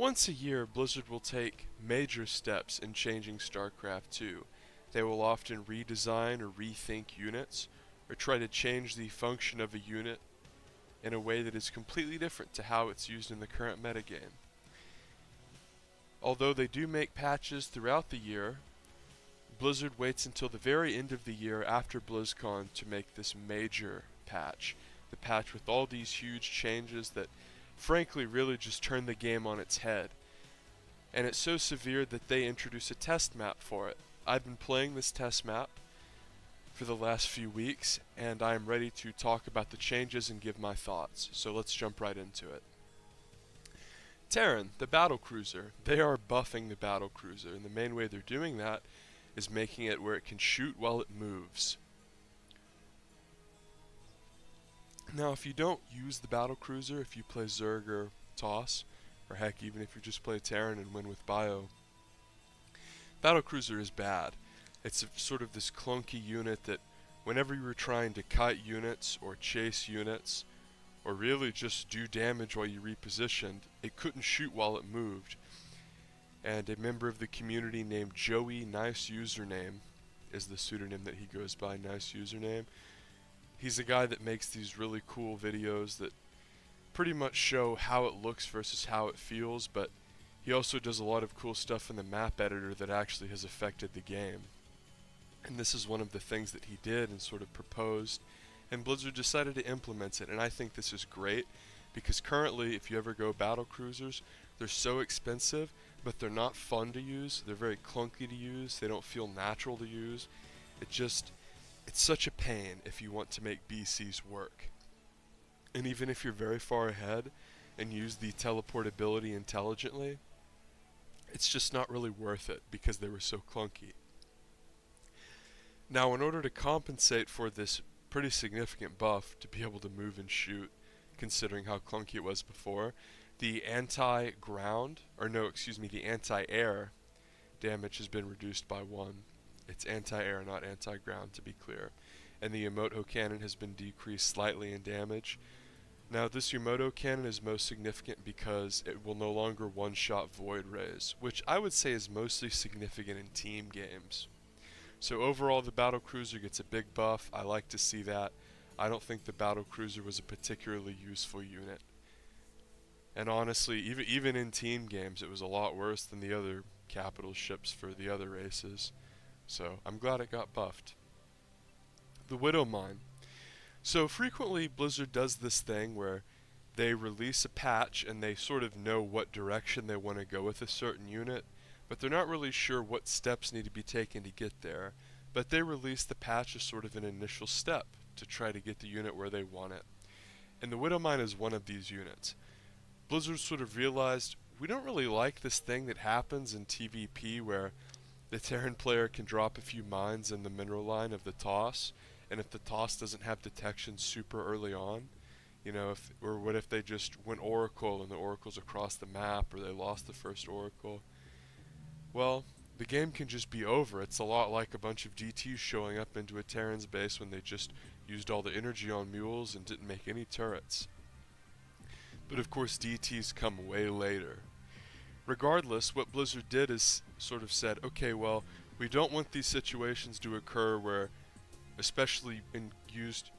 Once a year, Blizzard will take major steps in changing StarCraft 2. They will often redesign or rethink units, or try to change the function of a unit in a way that is completely different to how it's used in the current metagame. Although they do make patches throughout the year, Blizzard waits until the very end of the year after BlizzCon to make this major patch. The patch with all these huge changes that frankly really just turn the game on its head. And it's so severe that they introduce a test map for it. I've been playing this test map for the last few weeks, and I am ready to talk about the changes and give my thoughts. So let's jump right into it. Terran, the battlecruiser. They are buffing the battlecruiser, and the main way they're doing that is making it where it can shoot while it moves. Now, if you don't use the battlecruiser, if you play Zerg or Toss, or heck, even if you just play Terran and win with Bio, battlecruiser is bad. It's sort of this clunky unit that whenever you were trying to kite units or chase units, or really just do damage while you repositioned, it couldn't shoot while it moved. And a member of the community named Joey Nice Username is the pseudonym that he goes by, Nice Username. He's a guy that makes these really cool videos that pretty much show how it looks versus how it feels, but he also does a lot of cool stuff in the map editor that actually has affected the game. And this is one of the things that he did and sort of proposed, and Blizzard decided to implement it. And I think this is great because currently, if you ever go battle cruisers, they're so expensive, but they're not fun to use. They're very clunky to use. They don't feel natural to use. It's such a pain if you want to make BCs work. And even if you're very far ahead and use the teleportability intelligently, it's just not really worth it because they were so clunky. Now, in order to compensate for this pretty significant buff to be able to move and shoot, considering how clunky it was before, the the anti-air damage has been reduced by 1. It's anti-air, not anti-ground, to be clear. And the Yamoto cannon has been decreased slightly in damage. Now, this Yamoto cannon is most significant because it will no longer one-shot void rays, which I would say is mostly significant in team games. So overall, the battlecruiser gets a big buff. I like to see that. I don't think the battlecruiser was a particularly useful unit. And honestly, even in team games, it was a lot worse than the other capital ships for the other races. So I'm glad it got buffed. The Widow Mine. So frequently Blizzard does this thing where they release a patch and they sort of know what direction they want to go with a certain unit, but they're not really sure what steps need to be taken to get there. But they release the patch as sort of an initial step to try to get the unit where they want it. And the Widow Mine is one of these units. Blizzard sort of realized, we don't really like this thing that happens in TVP where the Terran player can drop a few mines in the mineral line of the toss, and if the toss doesn't have detection super early on, or what if they just went Oracle and the Oracle's across the map, or they lost the first Oracle? Well, the game can just be over. It's a lot like a bunch of DTs showing up into a Terran's base when they just used all the energy on mules and didn't make any turrets. But of course, DTs come way later. Regardless, what Blizzard did is sort of said, okay, well, we don't want these situations to occur where, especially used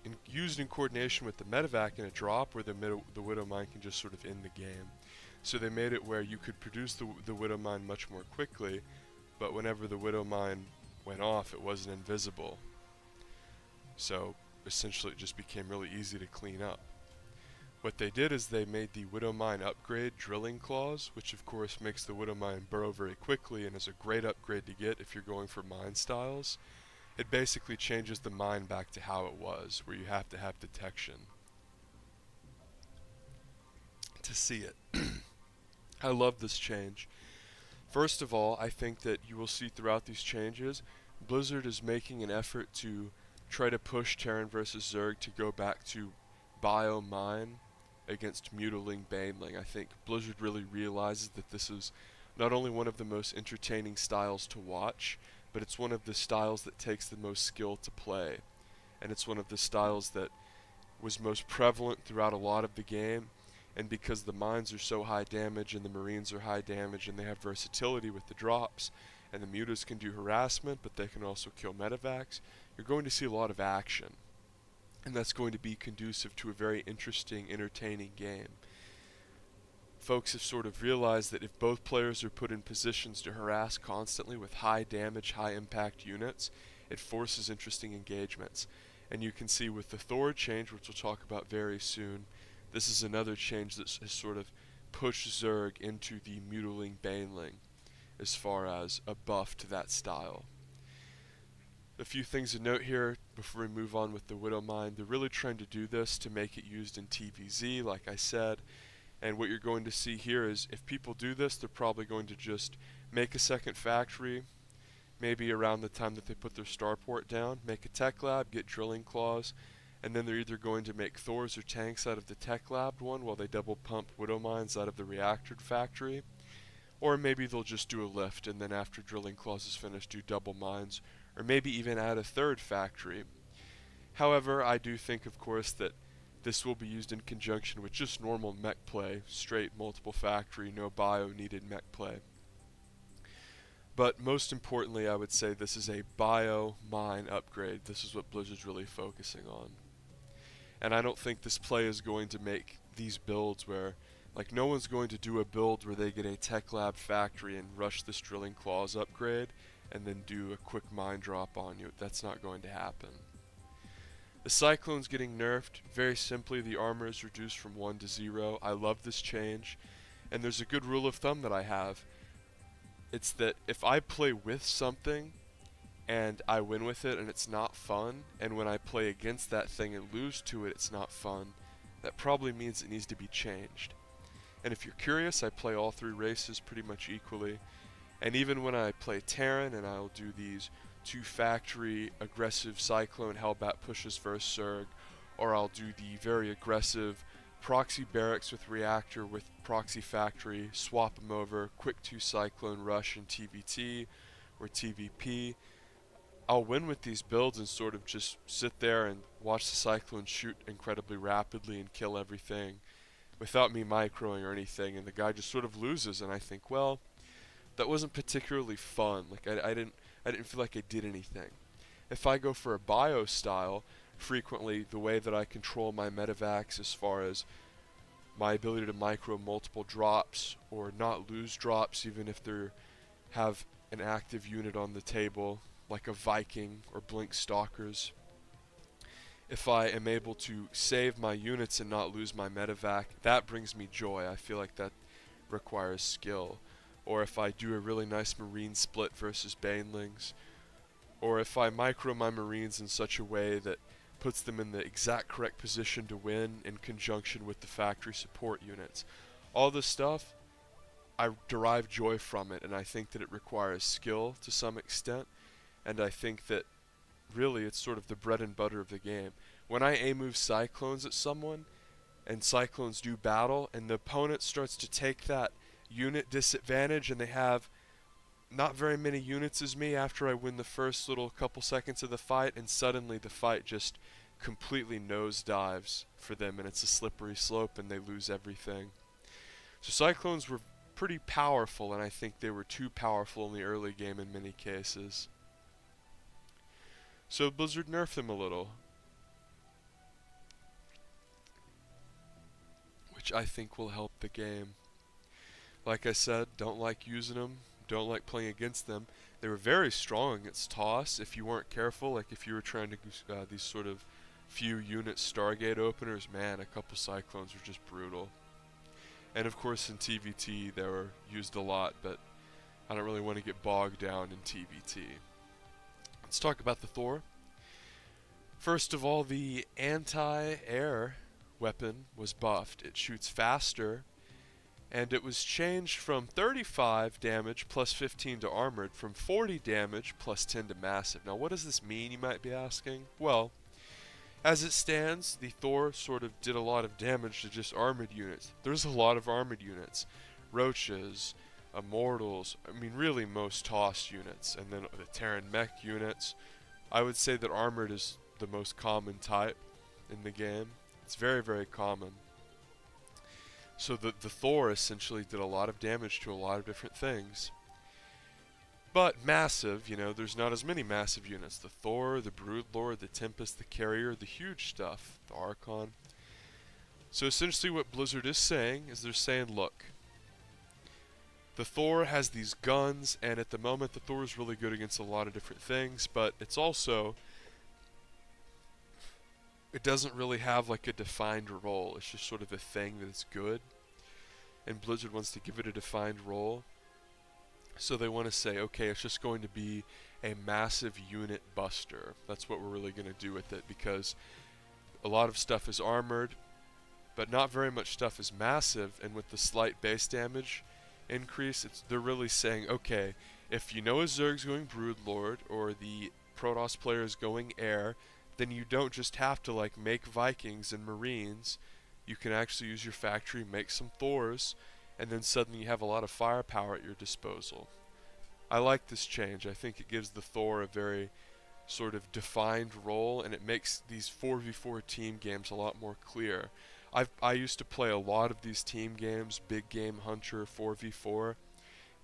in coordination with the medevac in a drop, where the Widow Mine can just sort of end the game. So they made it where you could produce the Widow Mine much more quickly, but whenever the Widow Mine went off, it wasn't invisible. So essentially it just became really easy to clean up. What they did is they made the Widow Mine upgrade drilling clause, which of course makes the Widow Mine burrow very quickly and is a great upgrade to get if you're going for mine styles. It basically changes the mine back to how it was, where you have to have detection to see it. I love this change. First of all, I think that you will see throughout these changes, Blizzard is making an effort to try to push Terran vs. Zerg to go back to Bio Mine against Mutiling Baneling. I think Blizzard really realizes that this is not only one of the most entertaining styles to watch, but it's one of the styles that takes the most skill to play. And it's one of the styles that was most prevalent throughout a lot of the game. and because the mines are so high damage and the marines are high damage and they have versatility with the drops, and the mutas can do harassment but they can also kill medevacs, you're going to see a lot of action. And that's going to be conducive to a very interesting, entertaining game. Folks have sort of realized that if both players are put in positions to harass constantly with high damage, high impact units, it forces interesting engagements. And you can see with the Thor change, which we'll talk about very soon, this is another change that has sort of pushed Zerg into the Mutiling Baneling as far as a buff to that style. A few things to note here before we move on with the Widow Mine. They're really trying to do this to make it used in TVZ, like I said. And what you're going to see here is if people do this, they're probably going to just make a second factory, maybe around the time that they put their starport down, make a tech lab, get drilling claws, and then they're either going to make Thors or tanks out of the tech lab one while they double pump Widow Mines out of the reactor factory. Or maybe they'll just do a lift and then after drilling claws is finished do double mines, or maybe even add a third factory. However, I do think, of course, that this will be used in conjunction with just normal mech play, straight multiple factory, no bio needed mech play. But most importantly, I would say this is a bio mine upgrade. This is what Blizzard's really focusing on. And I don't think this play is going to make these builds where, like, no one's going to do a build where they get a tech lab factory and rush this drilling claws upgrade and then do a quick mine drop on you. That's not going to happen. The Cyclone's getting nerfed. Very simply, the armor is reduced from 1 to 0. I love this change. And there's a good rule of thumb that I have. It's that if I play with something and I win with it and it's not fun, and when I play against that thing and lose to it, it's not fun, that probably means it needs to be changed. And if you're curious, I play all 3 races pretty much equally. And even when I play Terran and I'll do these 2 factory aggressive Cyclone Hellbat pushes versus Zerg, or I'll do the very aggressive proxy barracks with reactor with proxy factory, swap them over, quick 2 Cyclone rush in TVT or TVP, I'll win with these builds and sort of just sit there and watch the Cyclone shoot incredibly rapidly and kill everything without me microing or anything, and the guy just sort of loses, and I think, well, that wasn't particularly fun. Like I didn't feel like I did anything. If I go for a bio style, frequently the way that I control my medevacs as far as my ability to micro multiple drops or not lose drops even if they have an active unit on the table, like a Viking or Blink Stalkers. If I am able to save my units and not lose my medevac, that brings me joy. I feel like that requires skill. Or if I do a really nice marine split versus banelings, or if I micro my marines in such a way that puts them in the exact correct position to win in conjunction with the factory support units. All this stuff, I derive joy from it, and I think that it requires skill to some extent, and I think that really it's sort of the bread and butter of the game. When I A-move Cyclones at someone, and Cyclones do battle, and the opponent starts to take that unit disadvantage and they have not very many units as me after I win the first little couple seconds of the fight, and suddenly the fight just completely nosedives for them and it's a slippery slope and they lose everything. So Cyclones were pretty powerful, and I think they were too powerful in the early game in many cases. So Blizzard nerfed them a little, which I think will help the game. Like I said, don't like using them, don't like playing against them. They were very strong against Toss if you weren't careful, like if you were trying to these sort of few unit Stargate openers, man, a couple Cyclones were just brutal. And of course in TVT they were used a lot, but I don't really want to get bogged down in TVT. Let's talk about the Thor. First of all, the anti-air weapon was buffed. It shoots faster, and it was changed from 35 damage plus 15 to armored from 40 damage plus 10 to massive. Now what does this mean, you might be asking? Well, as it stands, the Thor sort of did a lot of damage to just armored units. There's a lot of armored units. Roaches, Immortals, I mean really most Toss units, and then the Terran mech units. I would say that armored is the most common type in the game. It's very, very common. So the Thor essentially did a lot of damage to a lot of different things. But massive, you know, there's not as many massive units. The Thor, the Broodlord, the Tempest, the Carrier, the huge stuff, the Archon. So essentially what Blizzard is saying is they're saying, look, the Thor has these guns, and at the moment the Thor is really good against a lot of different things, but it's also, it doesn't really have like a defined role. It's just sort of a thing that is good, and Blizzard wants to give it a defined role. So they want to say, okay, it's just going to be a massive unit buster. That's what we're really going to do with it, because a lot of stuff is armored, but not very much stuff is massive, and with the slight base damage increase, they're really saying, okay, if you know a Zerg's going Broodlord, or the Protoss player is going Air, then you don't just have to like make Vikings and Marines. You can actually use your factory, make some Thors, and then suddenly you have a lot of firepower at your disposal. I like this change. I think it gives the Thor a very sort of defined role, and it makes these 4v4 team games a lot more clear. I used to play a lot of these team games, big game hunter, 4v4.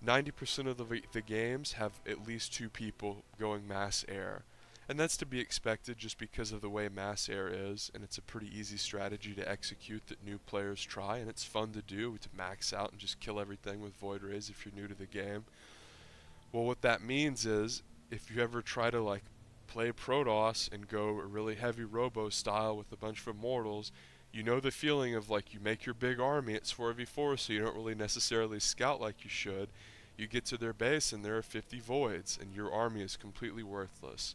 90% of the games have at least 2 people going mass air. And that's to be expected just because of the way mass air is, and it's a pretty easy strategy to execute that new players try, and it's fun to do, to max out and just kill everything with Void Rays if you're new to the game. Well, what that means is, if you ever try to like play Protoss and go a really heavy Robo style with a bunch of Immortals, you know the feeling of like you make your big army, it's 4v4, so you don't really necessarily scout like you should. You get to their base and there are 50 Voids, and your army is completely worthless.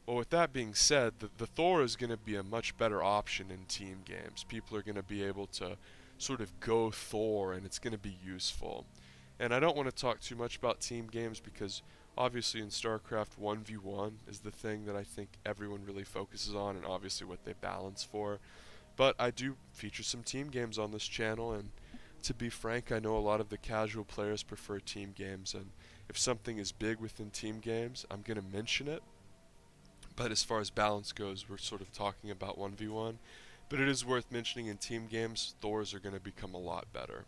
Well, with that being said, the Thor is going to be a much better option in team games. People are going to be able to sort of go Thor, and it's going to be useful. And I don't want to talk too much about team games, because obviously in StarCraft 1v1 is the thing that I think everyone really focuses on, and obviously what they balance for. But I do feature some team games on this channel, and to be frank, I know a lot of the casual players prefer team games, and if something is big within team games, I'm going to mention it. But as far as balance goes, we're sort of talking about 1v1. But it is worth mentioning, in team games, Thors are going to become a lot better.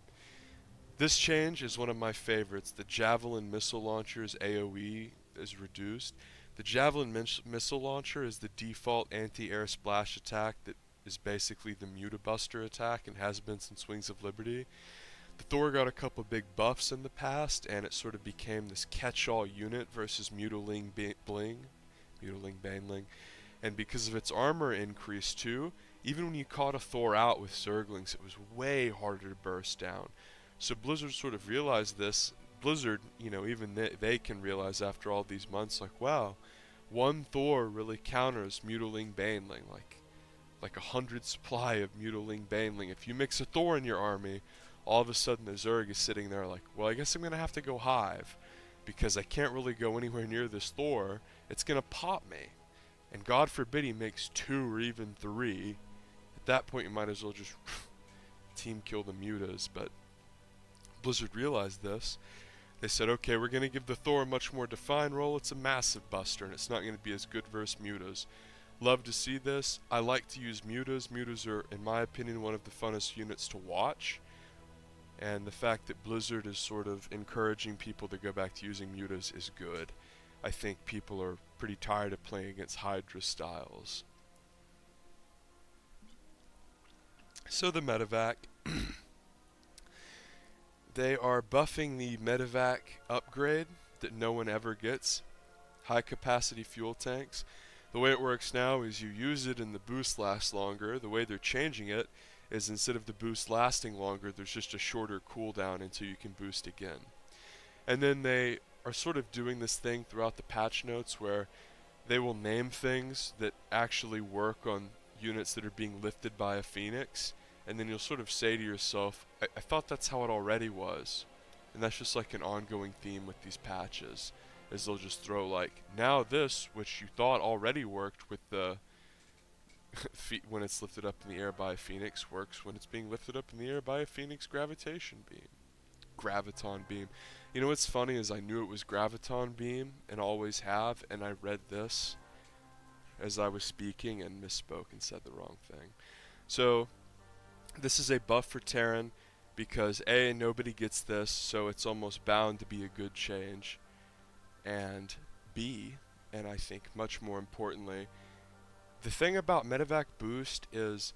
This change is one of my favorites. The Javelin missile launcher's AoE is reduced. The Javelin missile launcher is the default anti-air splash attack that is basically the Mutabuster attack and has been since Wings of Liberty. The Thor got a couple big buffs in the past, and it sort of became this catch-all unit versus Mutaling Baneling, and because of its armor increase too, even when you caught a Thor out with Zerglings, it was way harder to burst down. So Blizzard sort of realized this. Blizzard, you know, even they can realize after all these months, like, wow, one Thor really counters Mutaling Baneling, like 100 supply of Mutaling Baneling. If you mix a Thor in your army, all of a sudden the Zerg is sitting there like, well, I guess I'm gonna have to go Hive, because I can't really go anywhere near this Thor. It's gonna pop me, and God forbid he makes 2 or even 3. At that point, you might as well just team kill the Mutas. But Blizzard realized this. They said, okay, we're gonna give the Thor a much more defined role. It's a massive buster, and it's not gonna be as good versus Mutas. Love to see this. I like to use Mutas. Mutas are, in my opinion, one of the funnest units to watch. And the fact that Blizzard is sort of encouraging people to go back to using Mutas is good. I think people are pretty tired of playing against Hydra styles. So the medevac. They are buffing the medevac upgrade that no one ever gets. High capacity fuel tanks. The way it works now is you use it and the boost lasts longer. The way they're changing it is, instead of the boost lasting longer, there's just a shorter cooldown until you can boost again. And then they are sort of doing this thing throughout the patch notes where they will name things that actually work on units that are being lifted by a Phoenix, and then you'll sort of say to yourself, I thought that's how it already was. And that's just like an ongoing theme with these patches, is they'll just throw like, now this, which you thought already worked with the when it's lifted up in the air by a Phoenix, works when it's being lifted up in the air by a Phoenix gravitation beam. Graviton beam. You know what's funny is I knew it was Graviton beam and always have, and I read this as I was speaking and misspoke and said the wrong thing. So This is a buff for Terran because A, nobody gets this, so it's almost bound to be a good change. And B, and I think much more importantly, the thing about medevac boost is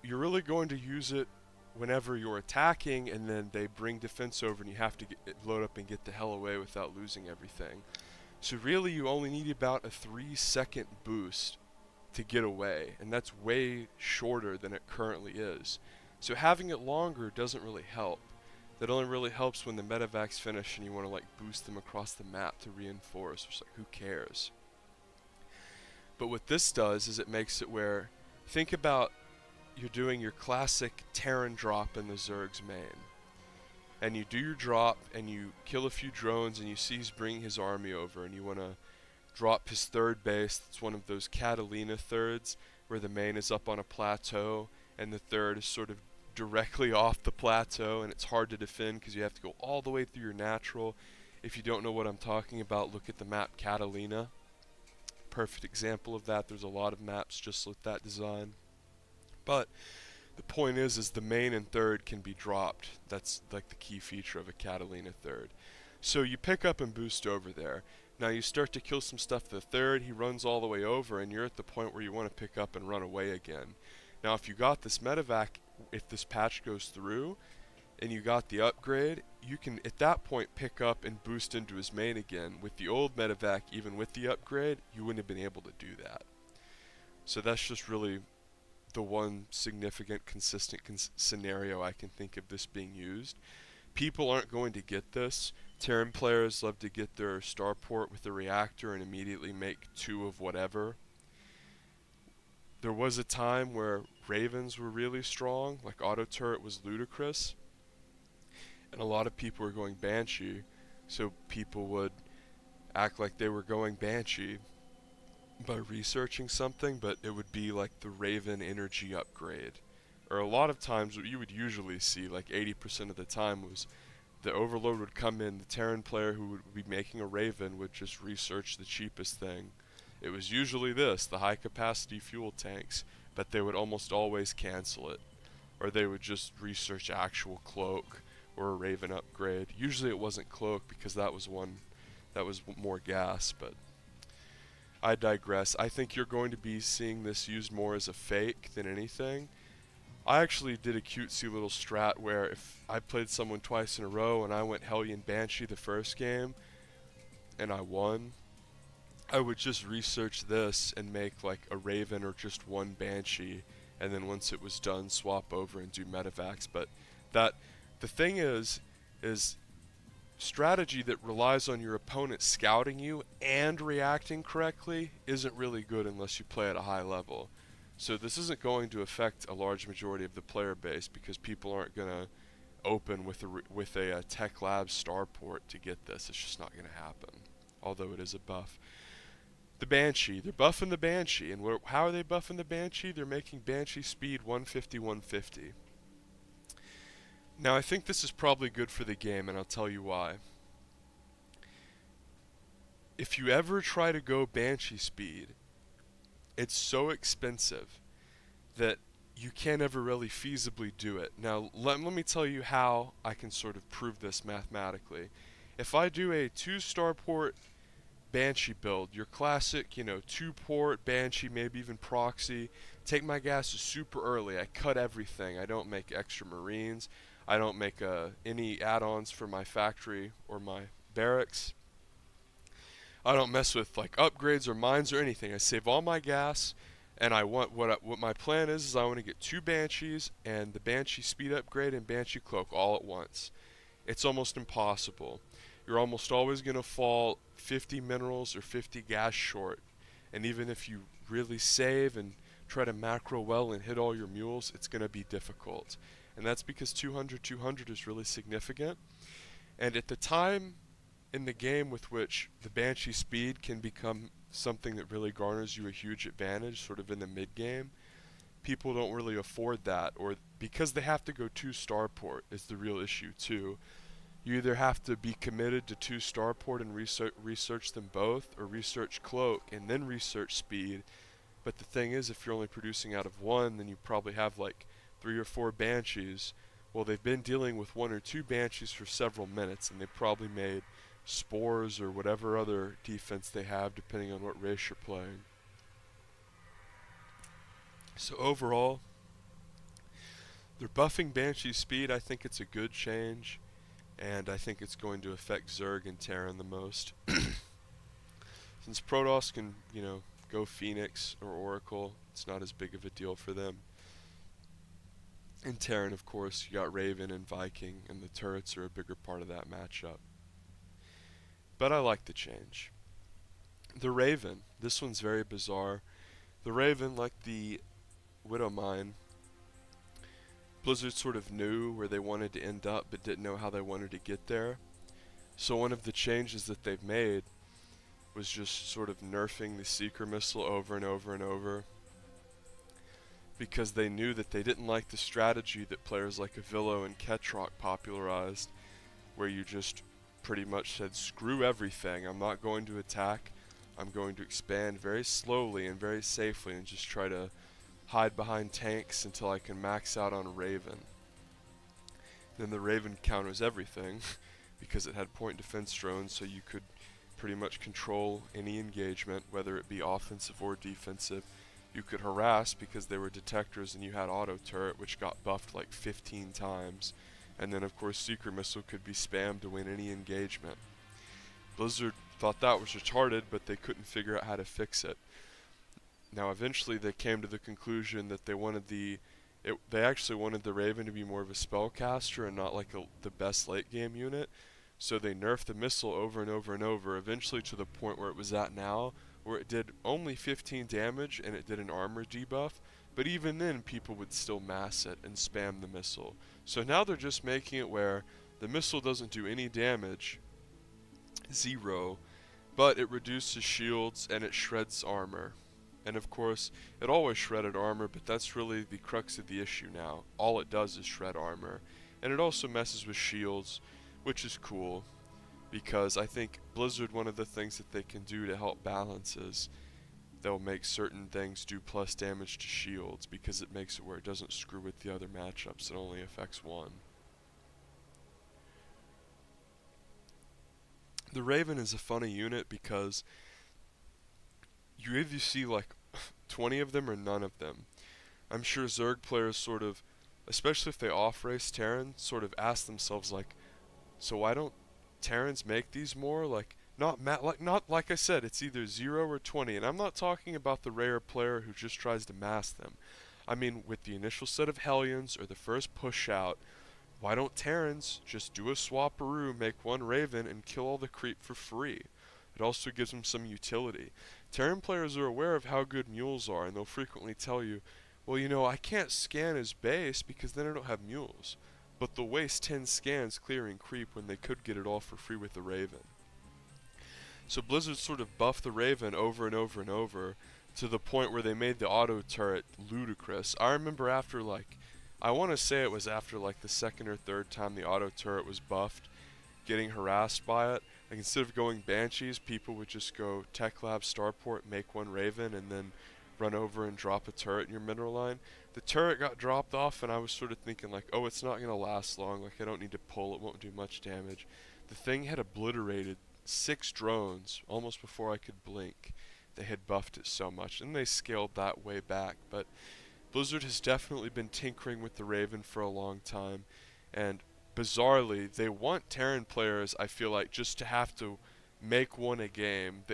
you're really going to use it whenever you're attacking and then they bring defense over and you have to load up and get the hell away without losing everything. So really you only need about a 3-second boost to get away, and that's way shorter than it currently is. So having it longer doesn't really help. That only really helps when the medevacs finish and you want to like boost them across the map to reinforce. It's like, who cares? But what this does is it makes it where, think about you're doing your classic Terran drop in the Zerg's main. And you do your drop and you kill a few drones and you see he's bringing his army over and you want to drop his third base. It's one of those Catalina thirds where the main is up on a plateau and the third is sort of directly off the plateau, and it's hard to defend because you have to go all the way through your natural. If you don't know what I'm talking about, look at the map Catalina. Perfect example of that. There's a lot of maps just with that design. But the point is the main and third can be dropped. That's like the key feature of a Catalina third. So you pick up and boost over there. Now you start to kill some stuff to the third, he runs all the way over, and you're at the point where you want to pick up and run away again. Now if you got this medevac, if this patch goes through, and you got the upgrade, you can at that point pick up and boost into his main again. With the old medevac, even with the upgrade, you wouldn't have been able to do that. So that's just really the one significant, consistent scenario I can think of this being used. People aren't going to get this. Terran players love to get their starport with the reactor and immediately make 2 of whatever. There was a time where Ravens were really strong, like auto turret was ludicrous, and a lot of people were going Banshee, so people would act like they were going Banshee by researching something, but it would be like the Raven energy upgrade. Or a lot of times what you would usually see, like 80% of the time, was the overload would come in, the Terran player who would be making a Raven would just research the cheapest thing. It was usually this, the high capacity fuel tanks, but they would almost always cancel it. Or they would just research actual cloak or a Raven upgrade. Usually it wasn't cloak because that was one that was more gas, but I digress. I think you're going to be seeing this used more as a fake than anything. I actually did a cutesy little strat where if I played someone twice in a row and I went Hellion Banshee the first game and I won, I would just research this and make like a Raven or just one Banshee, and then once it was done swap over and do medevacs. But that the thing is strategy that relies on your opponent scouting you and reacting correctly isn't really good unless you play at a high level. So this isn't going to affect a large majority of the player base because people aren't going to open with a Tech Labs starport to get this. It's just not going to happen, although it is a buff. The Banshee, they're buffing the Banshee, and how are they buffing the Banshee? They're making Banshee speed 150-150. Now I think this is probably good for the game, and I'll tell you why. If you ever try to go Banshee speed, it's so expensive that you can't ever really feasibly do it. Now let me tell you how I can sort of prove this mathematically. If I do a 2-star port Banshee build, your classic, 2-port Banshee, maybe even proxy, take my gases super early, I cut everything, I don't make extra Marines, I don't make any add-ons for my factory or my barracks, I don't mess with like upgrades or mines or anything, I save all my gas, and I want what my plan is I want to get 2 Banshees and the Banshee speed upgrade and Banshee cloak all at once. It's almost impossible. You're almost always going to fall 50 minerals or 50 gas short. And even if you really save and try to macro well and hit all your mules, it's going to be difficult. And that's because 200-200 is really significant. And at the time in the game with which the Banshee speed can become something that really garners you a huge advantage, sort of in the mid game, people don't really afford that. Or because they have to go 2-starport is the real issue too. You either have to be committed to 2-starport and research them both, or research cloak and then research speed. But the thing is, if you're only producing out of one, then you probably have like 3 or 4 Banshees. Well, they've been dealing with 1 or 2 Banshees for several minutes, and they probably made Spores or whatever other defense they have, depending on what race you're playing. So overall, they're buffing Banshee's speed. I think it's a good change, and I think it's going to affect Zerg and Terran the most. Since Protoss can, go Phoenix or Oracle, it's not as big of a deal for them. In Terran, of course, you got Raven and Viking, and the turrets are a bigger part of that matchup. But I like the change. The Raven, this one's very bizarre. The Raven, like the Widowmine, Blizzard sort of knew where they wanted to end up but didn't know how they wanted to get there. So one of the changes that they've made was just sort of nerfing the Seeker missile over and over and over, because they knew that they didn't like the strategy that players like Avillo and Ketrock popularized, where you just pretty much said, screw everything, I'm not going to attack, I'm going to expand very slowly and very safely and just try to hide behind tanks until I can max out on a Raven. Then the Raven counters everything because it had point defense drones, so you could pretty much control any engagement, whether it be offensive or defensive. You could harass because they were detectors, and you had auto turret, which got buffed like 15 times. And then of course Seeker missile could be spammed to win any engagement. Blizzard thought that was retarded, but they couldn't figure out how to fix it. Now eventually they came to the conclusion that they actually wanted the Raven to be more of a spellcaster and not like the best late game unit. So they nerfed the missile over and over and over, eventually to the point where it was at now, where it did only 15 damage and it did an armor debuff, but even then people would still mass it and spam the missile. So now they're just making it where the missile doesn't do any damage, 0, but it reduces shields and it shreds armor. And of course, it always shredded armor, but that's really the crux of the issue now. All it does is shred armor. And it also messes with shields, which is cool, because I think Blizzard, one of the things that they can do to help balance is they'll make certain things do plus damage to shields, because it makes it where it doesn't screw with the other matchups, it only affects one. The Raven is a funny unit because you either see like 20 of them or none of them. I'm sure Zerg players sort of, especially if they off-race Terran, sort of ask themselves like, so why don't Terrans make these more? Not like I said, it's either 0 or 20, and I'm not talking about the rare player who just tries to mass them. I mean, with the initial set of Hellions or the first push out, why don't Terrans just do a swaparoo, make one Raven, and kill all the creep for free? It also gives them some utility. Terran players are aware of how good mules are, and they'll frequently tell you, well, I can't scan his base because then I don't have mules. But they'll waste 10 scans clearing creep when they could get it all for free with the Raven. So Blizzard sort of buffed the Raven over and over and over to the point where they made the auto turret ludicrous. I remember after I want to say it was after the second or third time the auto turret was buffed, getting harassed by it. Instead of going Banshees, people would just go Tech Lab Starport, make one Raven, and then run over and drop a turret in your mineral line. The turret got dropped off, and I was sort of thinking oh, it's not going to last long, I don't need to pull, it won't do much damage. The thing had obliterated 6 drones almost before I could blink. They had buffed it so much, and they scaled that way back, but Blizzard has definitely been tinkering with the Raven for a long time, and bizarrely, they want Terran players, I feel like, just to have to make one a game.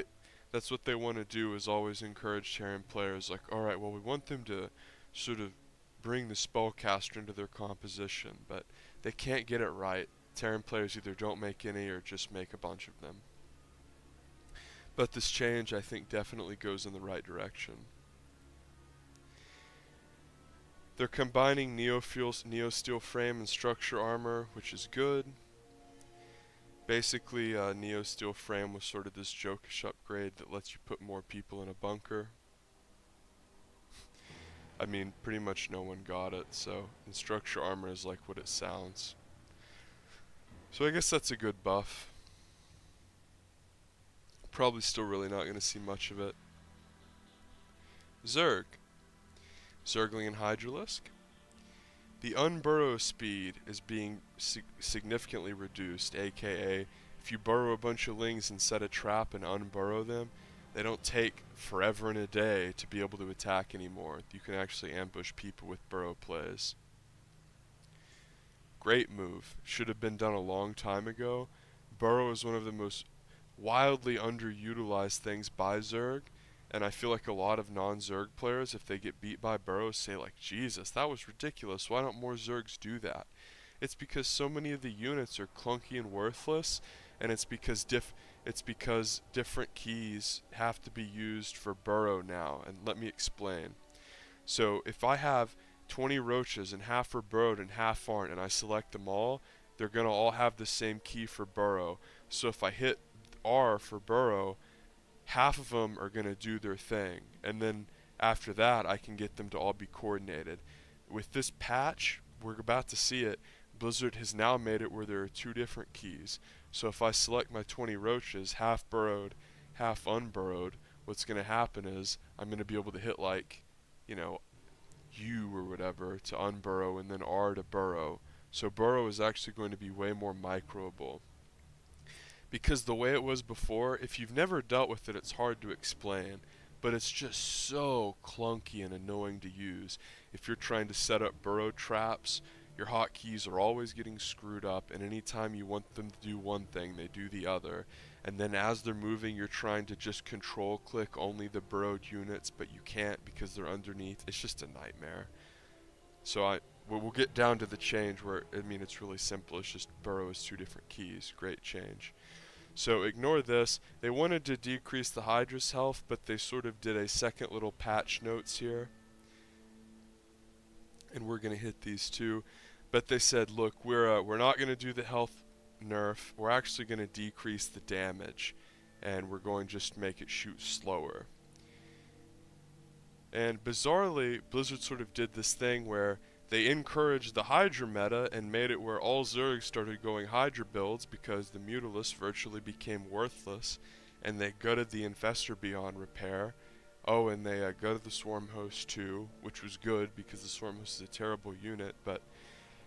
That's what they want to do, is always encourage Terran players, alright, well, we want them to sort of bring the spellcaster into their composition, but they can't get it right. Terran players either don't make any or just make a bunch of them. But this change, I think, definitely goes in the right direction. They're combining Neo-Steel frame and structure armor, which is good. Basically, Neo-Steel frame was sort of this jokish upgrade that lets you put more people in a bunker. I mean, pretty much no one got it, so and structure armor is like what it sounds. So I guess that's a good buff. Probably still really not going to see much of it. Zerg. Zergling and Hydralisk. The unburrow speed is being significantly reduced, aka if you burrow a bunch of lings and set a trap and unburrow them, they don't take forever and a day to be able to attack anymore. You can actually ambush people with burrow plays. Great move. Should have been done a long time ago. Burrow is one of the most wildly underutilized things by Zerg, and I feel like a lot of non-Zerg players, if they get beat by Burrow, say like, Jesus, that was ridiculous, why don't more Zergs do that? It's because so many of the units are clunky and worthless, and it's because different keys have to be used for Burrow now, and let me explain. So if I have 20 roaches and half are burrowed and half aren't, and I select them all, they're going to all have the same key for burrow. So if I hit R for burrow, half of them are going to do their thing, and then after that I can get them to all be coordinated. With this patch, we're about to see it, Blizzard has now made it where there are two different keys. So if I select my 20 roaches, half burrowed, half unburrowed, what's going to happen is I'm going to be able to hit like, you know, U or whatever to unburrow and then R to burrow. So burrow is actually going to be way more microable. Because the way it was before, if you've never dealt with it, it's hard to explain. But it's just so clunky and annoying to use. If you're trying to set up burrow traps, your hotkeys are always getting screwed up, and anytime you want them to do one thing, they do the other. And then as they're moving, you're trying to just control click only the burrowed units, but you can't because they're underneath. It's just a nightmare. So we'll get down to the change where, I mean, it's really simple. It's just burrow is two different keys. Great change. So ignore this. They wanted to decrease the Hydra's health, but they sort of did a second little patch notes here. And we're going to hit these too. But they said, look, we're not going to do the health nerf. We're actually going to decrease the damage. And we're going to just make it shoot slower. And bizarrely, Blizzard sort of did this thing where they encouraged the Hydra meta and made it where all Zergs started going Hydra builds because the Mutalisk virtually became worthless, and they gutted the Infestor beyond repair. Oh, and they gutted the Swarm Host too, which was good because the Swarm Host is a terrible unit, but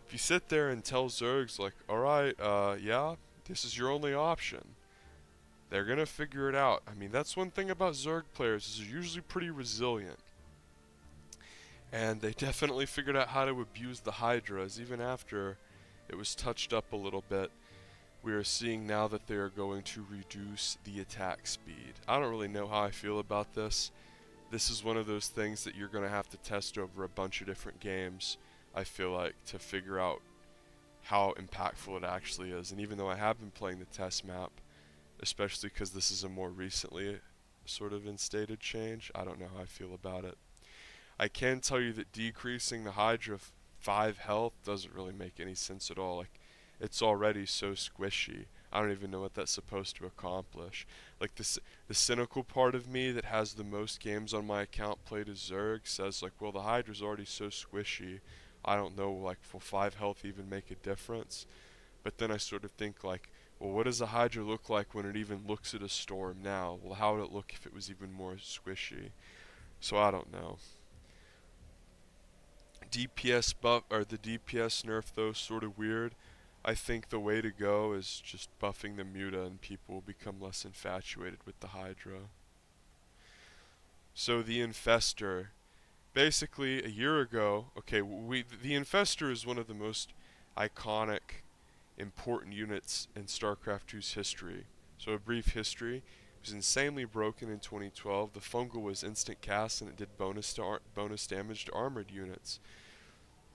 if you sit there and tell Zergs like, alright, yeah, this is your only option, they're gonna figure it out. I mean, that's one thing about Zerg players, is they're usually pretty resilient. And they definitely figured out how to abuse the Hydras, even after it was touched up a little bit. We are seeing now that they are going to reduce the attack speed. I don't really know how I feel about this. This is one of those things that you're going to have to test over a bunch of different games, I feel like, to figure out how impactful it actually is. And even though I have been playing the test map, especially because this is a more recently sort of instated change, I don't know how I feel about it. I can tell you that decreasing the Hydra 5 health doesn't really make any sense at all. Like, it's already so squishy. I don't even know what that's supposed to accomplish. Like, the cynical part of me that has the most games on my account played as Zerg says, like, well, the Hydra's already so squishy. I don't know, like, will 5 health even make a difference? But then I sort of think, like, well, what does a Hydra look like when it even looks at a storm now? Well, how would it look if it was even more squishy? So I don't know. DPS buff, or the DPS nerf though, sort of weird. I think the way to go is just buffing the Muta and people will become less infatuated with the Hydra. So the Infestor, basically a year ago, okay, the Infestor is one of the most iconic, important units in StarCraft 2's history. So a brief history. It was insanely broken in 2012. The fungal was instant cast and it did bonus damage to armored units.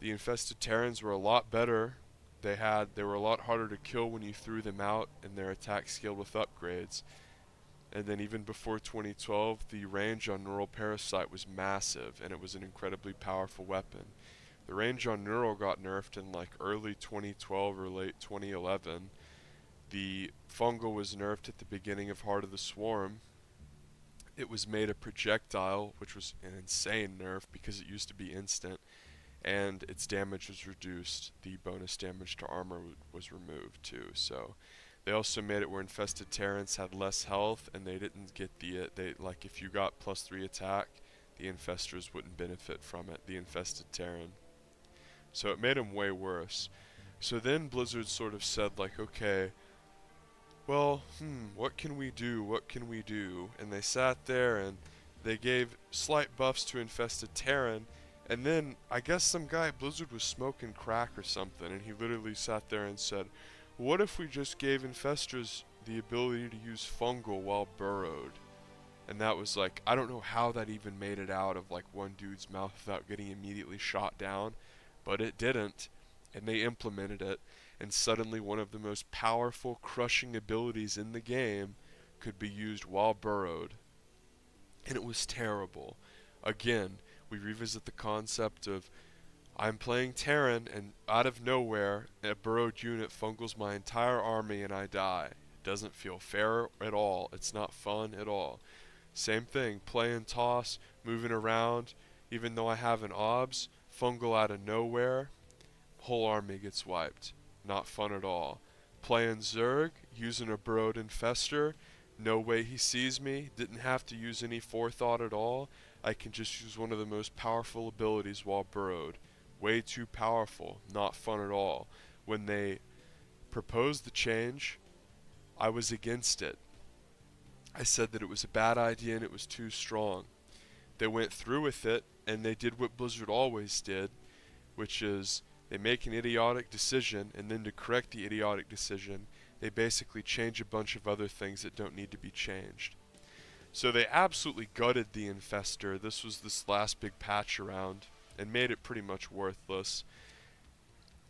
The infested Terrans were a lot better. They were a lot harder to kill when you threw them out, and their attack scaled with upgrades. And then even before 2012, the range on Neural Parasite was massive, and it was an incredibly powerful weapon. The range on Neural got nerfed in like early 2012 or late 2011. The fungal was nerfed at the beginning of Heart of the Swarm. It was made a projectile, which was an insane nerf because it used to be instant, and its damage was reduced. The bonus damage to armor was removed too. So they also made it where infested Terrans had less health, and they didn't get like if you got +3 attack, the infestors wouldn't benefit from it, the infested Terran. So it made him way worse. So then Blizzard sort of said like, okay, well, what can we do? What can we do? And they sat there and they gave slight buffs to Infested Terran. And then I guess some guy at Blizzard was smoking crack or something, and he literally sat there and said, what if we just gave Infestors the ability to use Fungal while burrowed? And that was like, I don't know how that even made it out of like one dude's mouth without getting immediately shot down, but it didn't, and they implemented it, and suddenly one of the most powerful crushing abilities in the game could be used while burrowed. And it was terrible. Again, we revisit the concept of I'm playing Terran, and out of nowhere, a burrowed unit fungals my entire army and I die. It doesn't feel fair at all. It's not fun at all. Same thing, playing toss, moving around, even though I have an obs, fungal out of nowhere, whole army gets wiped. Not fun at all. Playing Zerg, using a burrowed infestor, no way he sees me, didn't have to use any forethought at all. I can just use one of the most powerful abilities while burrowed. Way too powerful, not fun at all. When they proposed the change, I was against it. I said that it was a bad idea and it was too strong. They went through with it, and they did what Blizzard always did, which is they make an idiotic decision, and then to correct the idiotic decision, they basically change a bunch of other things that don't need to be changed. So they absolutely gutted the Infestor. This was this last big patch around, and made it pretty much worthless.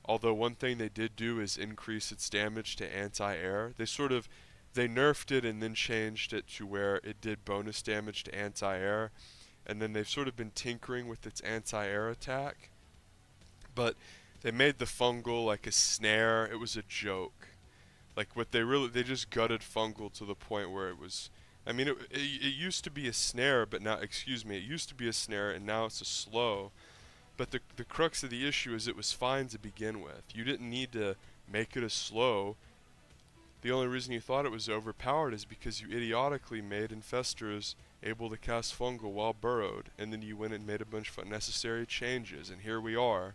Although one thing they did do is increase its damage to anti-air. They nerfed it and then changed it to where it did bonus damage to anti-air, and then they've sort of been tinkering with its anti-air attack. But they made the fungal like a snare. It was a joke. Like they just gutted fungal to the point where it was, I mean, it used to be a snare, but now, excuse me, it used to be a snare and now it's a slow. But the crux of the issue is it was fine to begin with. You didn't need to make it a slow. The only reason you thought it was overpowered is because you idiotically made Infestors able to cast fungal while burrowed, and then you went and made a bunch of unnecessary changes, and here we are,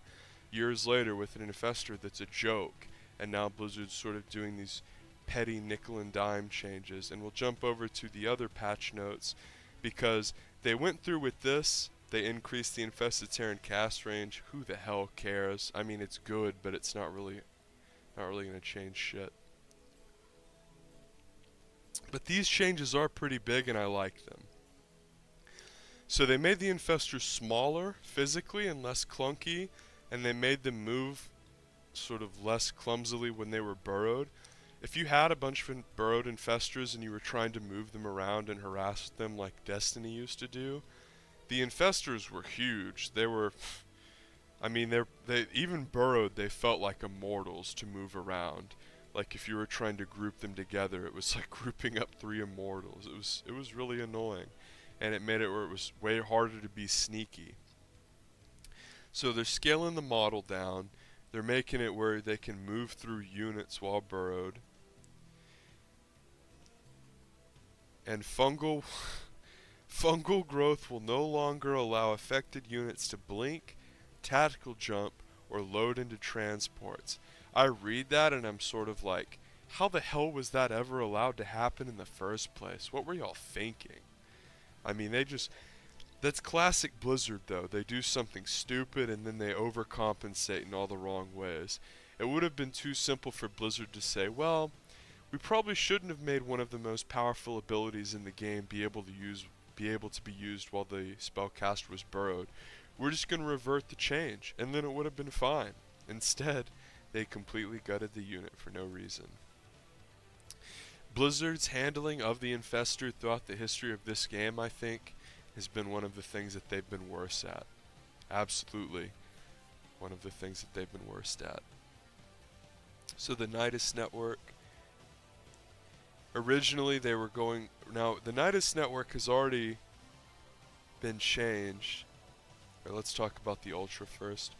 years later with an Infestor that's a joke, and now Blizzard's sort of doing these petty nickel and dime changes. And we'll jump over to the other patch notes, because they went through with this. They increased the Infested Terran cast range. Who the hell cares? I mean, it's good, but it's not really gonna change shit. But these changes are pretty big, and I like them. So they made the Infestors smaller physically and less clunky, and they made them move sort of less clumsily when they were burrowed. If you had a bunch of burrowed Infestors and you were trying to move them around and harass them like Destiny used to do, the Infestors were huge. They were, I mean, they even burrowed, they felt like immortals to move around. Like if you were trying to group them together, it was like grouping up 3 immortals. It was really annoying, and it made it where it was way harder to be sneaky. So they're scaling the model down. They're making it where they can move through units while burrowed. And fungal growth will no longer allow affected units to blink, tactical jump, or load into transports. I read that and I'm sort of like, how the hell was that ever allowed to happen in the first place? What were y'all thinking? I mean, that's classic Blizzard though. They do something stupid and then they overcompensate in all the wrong ways. It would have been too simple for Blizzard to say, well, we probably shouldn't have made one of the most powerful abilities in the game be able to be used while the spellcaster was burrowed. We're just going to revert the change, and then it would have been fine. Instead, they completely gutted the unit for no reason. Blizzard's handling of the Infestor throughout the history of this game, I think, has been one of the things that they've been worse at. Absolutely one of the things that they've been worst at. So the Nidus Network, originally they were going, now the Nidus Network has already been changed. Right, let's talk about the Ultra first.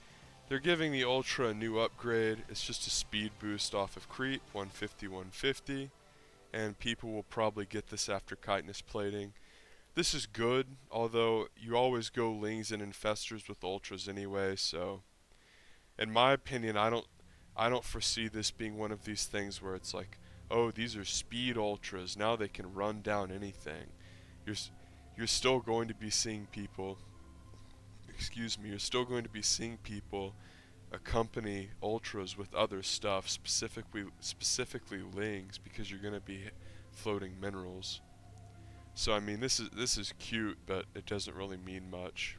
They're giving the Ultra a new upgrade. It's just a speed boost off of creep, 150, 150. And people will probably get this after chitinous plating. This is good, although you always go Lings and Infestors with Ultras anyway, so In my opinion, I don't foresee this being one of these things where it's like, oh, these are speed ultras, now they can run down anything. You're you're still going to be seeing people, excuse me, you're still going to be seeing people accompany ultras with other stuff, specifically lings, because you're going to be floating minerals. So I mean, this is cute, but it doesn't really mean much.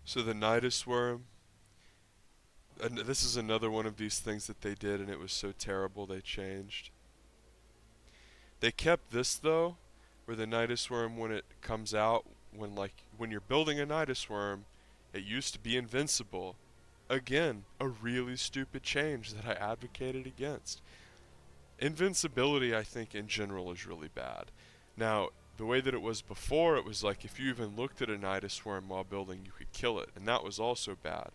So the Nidus worm, and this is another one of these things that they did, and it was so terrible they changed. They kept this though, where the Nidus worm, when it comes out, when you're building a Nidus worm, it used to be invincible. Again, a really stupid change that I advocated against. Invincibility, I think, in general is really bad. Now, the way that it was before, it was like if you even looked at a Nidus worm while building, you could kill it, and that was also bad.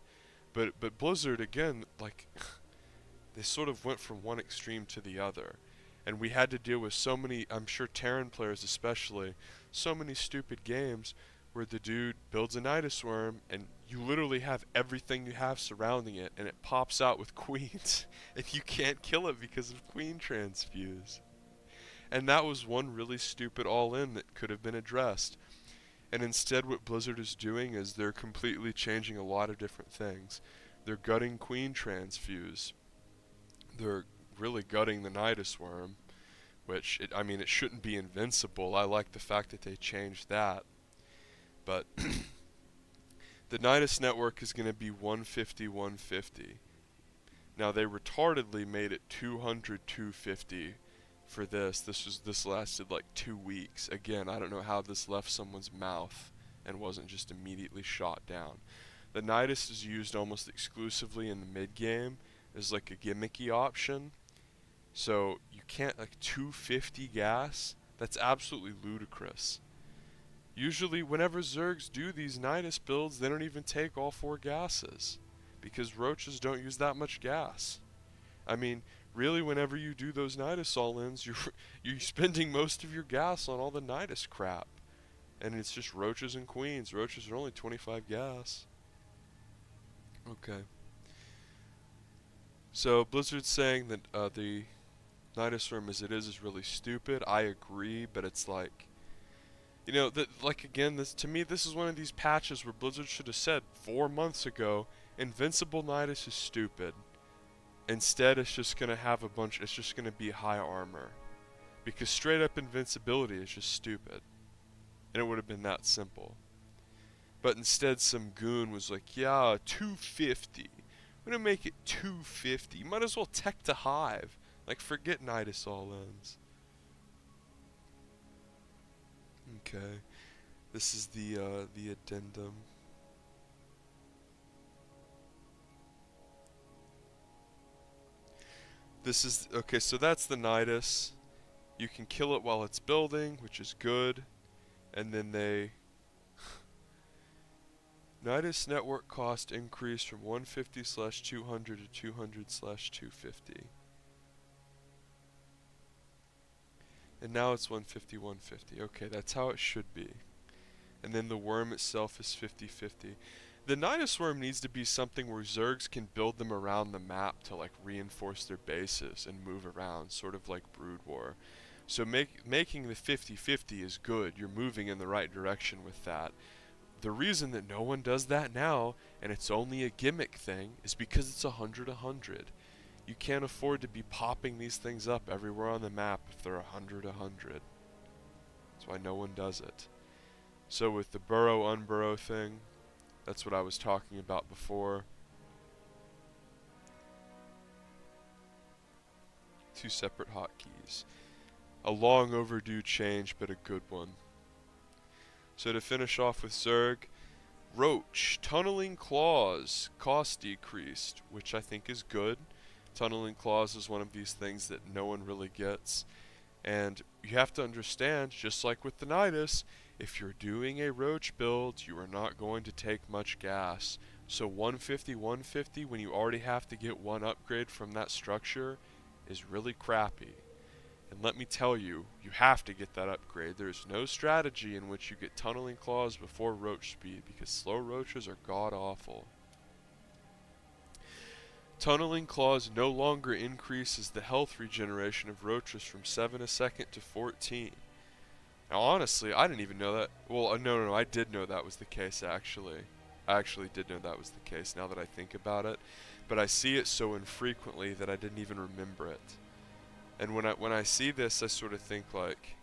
But Blizzard, again, like, they sort of went from one extreme to the other. And we had to deal with so many, I'm sure Terran players especially, so many stupid games where the dude builds a Nidus worm and you literally have everything you have surrounding it and it pops out with queens and you can't kill it because of queen transfuse. And that was one really stupid all-in that could have been addressed. And instead what Blizzard is doing is they're completely changing a lot of different things. They're gutting queen transfuse. They're really gutting the Nidus worm, which, I mean, it shouldn't be invincible. I like the fact that they changed that. But the Nidus network is going to be 150-150. Now they retardedly made it 200-250 for this. This lasted like 2 weeks. Again, I don't know how this left someone's mouth and wasn't just immediately shot down. The Nidus is used almost exclusively in the mid game as like a gimmicky option. So you can't, like, 250 gas? That's absolutely ludicrous. Usually whenever Zergs do these Nidus builds, they don't even take all 4 gases, because roaches don't use that much gas. I mean, really, whenever you do those Nidus all-ins, you're spending most of your gas on all the Nidus crap. And it's just roaches and queens. Roaches are only 25 gas. Okay. So Blizzard's saying that the Nidus worm as it is really stupid. I agree, but it's like, you know, like, again, to me, this is one of these patches where Blizzard should have said 4 months ago, Invincible Nidus is stupid. Instead, it's just going to have it's just going to be high armor. Because straight up invincibility is just stupid. And it would have been that simple. But instead, some goon was like, yeah, 250. We're going to make it 250. You might as well tech to Hive. Like, forget Nidus all-ins. Okay. This is the addendum. Okay, so that's the Nidus. You can kill it while it's building, which is good. And then Nidus network cost increased from 150/200 to 200/250. And now it's 150/150. Okay, that's how it should be. And then the worm itself is 50/50. The Nidus worm needs to be something where Zergs can build them around the map to, like, reinforce their bases and move around, sort of like Brood War. So making the 50/50 is good. You're moving in the right direction with that. The reason that no one does that now, and it's only a gimmick thing, is because it's 100/100. You can't afford to be popping these things up everywhere on the map if they're 100/100. That's why no one does it. So with the burrow-unburrow thing, that's what I was talking about before. 2 separate hotkeys. A long overdue change, but a good one. So to finish off with Zerg, Roach, Tunneling Claws, cost decreased, which I think is good. Tunneling Claws is one of these things that no one really gets. And you have to understand, just like with the Nidus, if you're doing a Roach build, you are not going to take much gas. So 150/150 when you already have to get one upgrade from that structure is really crappy. And let me tell you, you have to get that upgrade. There's no strategy in which you get tunneling claws before roach speed, because slow roaches are god awful. Tunneling claws no longer increases the health regeneration of roaches from 7 a second to 14. Now honestly, I didn't even know that. Well, no, I did know that was the case actually. I actually did know that was the case now that I think about it. But I see it so infrequently that I didn't even remember it. And when I see this, I sort of think like,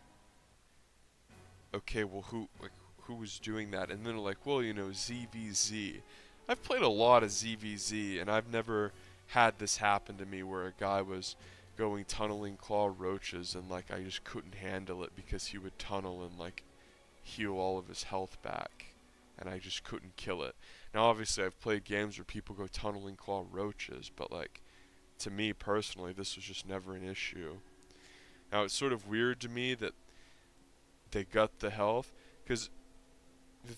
okay, well who was doing that? And then like, well, you know, ZVZ. I've played a lot of ZVZ, and I've never had this happen to me where a guy was going tunneling claw roaches and like I just couldn't handle it because he would tunnel and like heal all of his health back, and I just couldn't kill it. Now obviously I've played games where people go tunneling claw roaches, but like, to me personally, this was just never an issue. Now it's sort of weird to me that they got the health, because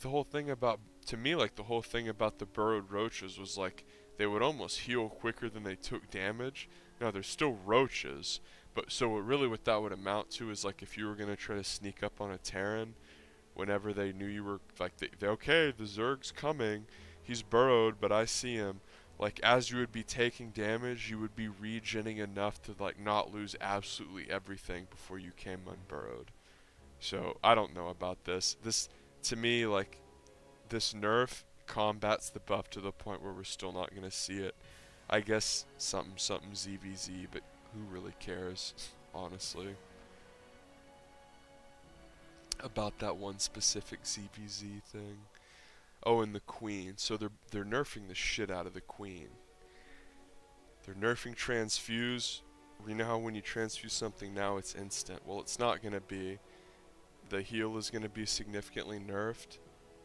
the whole thing about, to me, like the whole thing about the burrowed roaches was like they would almost heal quicker than they took damage. Now they're still roaches, but so what that would amount to is like if you were gonna try to sneak up on a Terran, whenever they knew you were like, okay, the Zerg's coming, he's burrowed, but I see him. Like as you would be taking damage, you would be regenning enough to like not lose absolutely everything before you came unburrowed. So I don't know about this. This, to me, like, this nerf combats the buff to the point where we're still not gonna see it. I guess something ZVZ, but who really cares, honestly, about that one specific ZVZ thing. Oh, and the Queen. So they're nerfing the shit out of the Queen. They're nerfing transfuse. You know how when you transfuse something now it's instant. Well, it's not gonna be. The heal is gonna be significantly nerfed,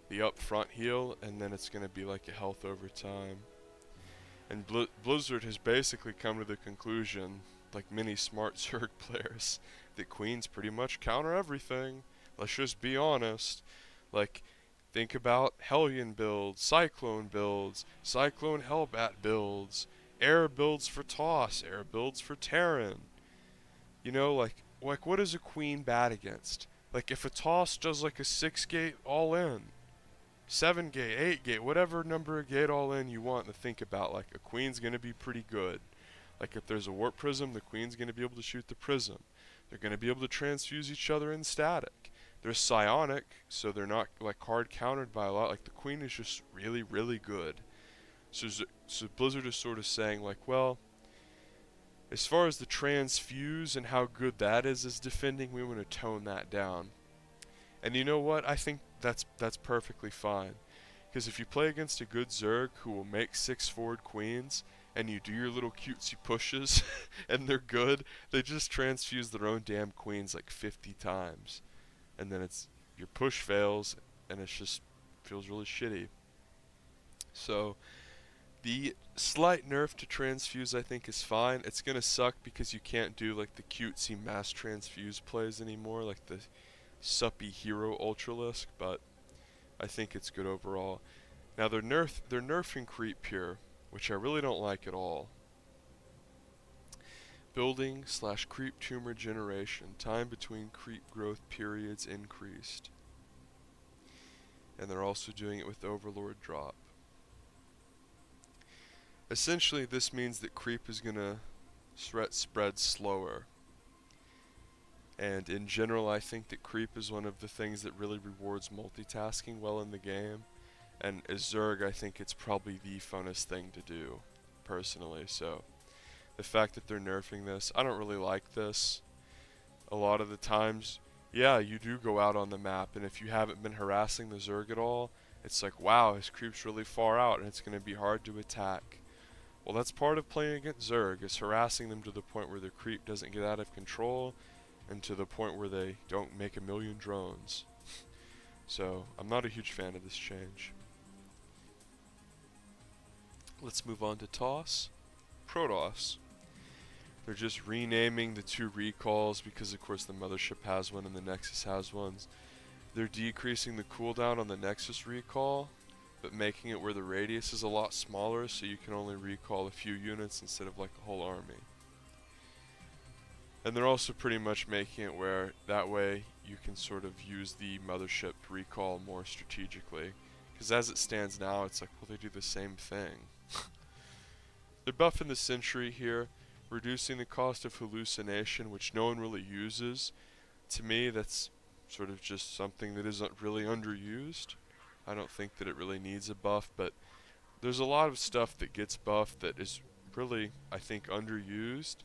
the upfront heal, and then it's gonna be like a health over time. And Blizzard has basically come to the conclusion, like many smart Zerg players, that Queens pretty much counter everything. Let's just be honest. Like, think about Hellion builds, Cyclone Hellbat builds, air builds for Toss, air builds for Terran. You know, like what is a Queen bad against? Like if a Toss does like a 6 gate all in, 7 gate, 8 gate, whatever number of gate all in you want to think about, like a Queen's gonna be pretty good. Like if there's a warp prism, the Queen's gonna be able to shoot the prism. They're gonna be able to transfuse each other in static. They're psionic, so they're not like hard countered by a lot. Like the Queen is just really, really good. So Blizzard is sort of saying like, well, as far as the transfuse and how good that is defending, we want to tone that down. And you know what? I think that's perfectly fine. Because if you play against a good Zerg who will make 6 forward Queens, and you do your little cutesy pushes, and they're good, they just transfuse their own damn Queens like 50 times. And then your push fails, and it just feels really shitty. So the slight nerf to transfuse I think is fine. It's gonna suck because you can't do like the cutesy mass transfuse plays anymore, like the suppy hero ultralisk, but I think it's good overall. Now they're nerfing creep here, which I really don't like at all. Building / creep tumor generation, time between creep growth periods increased. And they're also doing it with Overlord drop. Essentially, this means that creep is gonna spread slower. And in general, I think that creep is one of the things that really rewards multitasking well in the game. And as Zerg, I think it's probably the funnest thing to do, personally. So the fact that they're nerfing this, I don't really like this. A lot of the times, yeah, you do go out on the map, and if you haven't been harassing the Zerg at all, it's like, wow, his creep's really far out, and it's going to be hard to attack. Well, that's part of playing against Zerg, is harassing them to the point where their creep doesn't get out of control, and to the point where they don't make a million drones. So, I'm not a huge fan of this change. Let's move on to Toss. Protoss. They're just renaming the 2 recalls because of course the Mothership has one and the Nexus has one. They're decreasing the cooldown on the Nexus recall, but making it where the radius is a lot smaller, so you can only recall a few units instead of like a whole army. And they're also pretty much making it where that way you can sort of use the mothership recall more strategically. Because as it stands now, it's like, well, they do the same thing. They're buffing the Sentry here, reducing the cost of hallucination, which no one really uses. To me, that's sort of just something that isn't really underused. I don't think that it really needs a buff, but there's a lot of stuff that gets buffed that is really, I think, underused,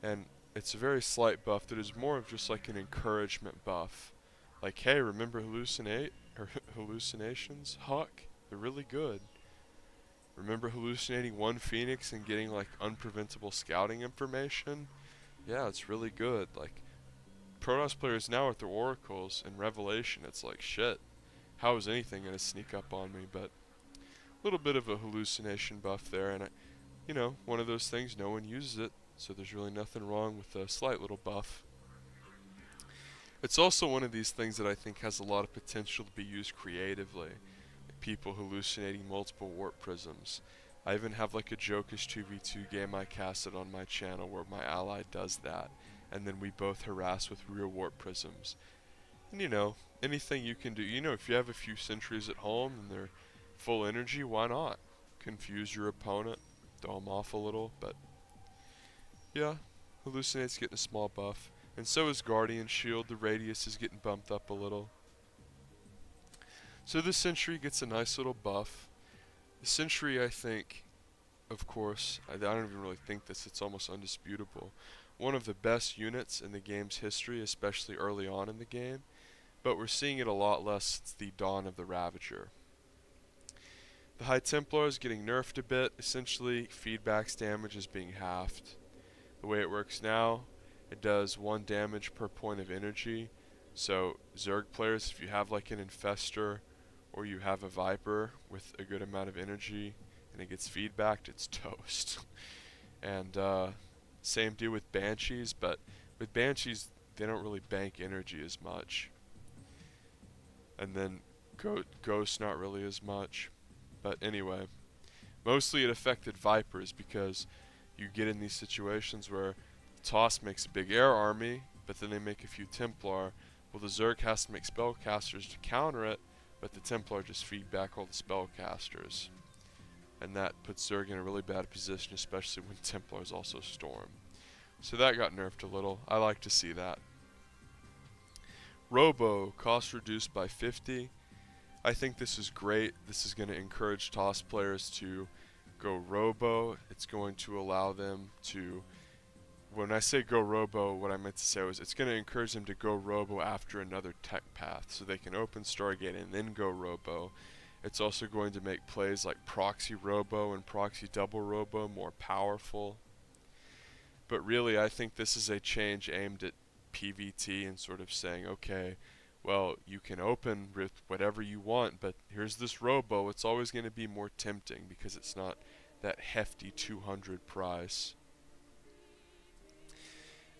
and it's a very slight buff that is more of just like an encouragement buff. Like, hey, remember hallucinations? Huck, they're really good. Remember hallucinating one phoenix and getting like unpreventable scouting information? Yeah, it's really good. Like, Protoss players now with their oracles and revelation, it's like, shit, how is anything gonna sneak up on me? But a little bit of a hallucination buff there, and one of those things, no one uses it, so there's really nothing wrong with a slight little buff. It's also one of these things that I think has a lot of potential to be used creatively. Like people hallucinating multiple warp prisms. I even have like a jokish 2v2 game I casted on my channel where my ally does that, and then we both harass with real warp prisms. And anything you can do, if you have a few sentries at home and they're full energy, why not? Confuse your opponent, throw them off a little, but yeah, Hallucinate's getting a small buff. And so is Guardian Shield, the radius is getting bumped up a little. So the Sentry gets a nice little buff. The Sentry, I think, of course, I don't even really think this, it's almost undisputable. One of the best units in the game's history, especially early on in the game, but we're seeing it a lot less since the dawn of the Ravager. The High Templar is getting nerfed a bit. Essentially, feedback's damage is being halved. The way it works now, it does 1 damage per point of energy. So Zerg players, if you have like an Infestor or you have a Viper with a good amount of energy and it gets feedbacked, it's toast. And same deal with Banshees, but with Banshees, they don't really bank energy as much. And then Ghost not really as much. But anyway, mostly it affected Vipers because you get in these situations where Toss makes a big air army, but then they make a few Templar. Well, the Zerg has to make spellcasters to counter it, but the Templar just feed back all the spellcasters. And that puts Zerg in a really bad position, especially when Templars also storm. So that got nerfed a little. I like to see that. Robo, cost reduced by 50. I think this is great. This is going to encourage Toss players to go Robo. It's going to allow them to, when I say go Robo, what I meant to say was it's going to encourage them to go Robo after another tech path, so they can open Stargate and then go Robo. It's also going to make plays like Proxy Robo and Proxy Double Robo more powerful. But really, I think this is a change aimed at PvT and sort of saying, okay, well, you can open with whatever you want, but here's this Robo. It's always going to be more tempting because it's not that hefty 200 price.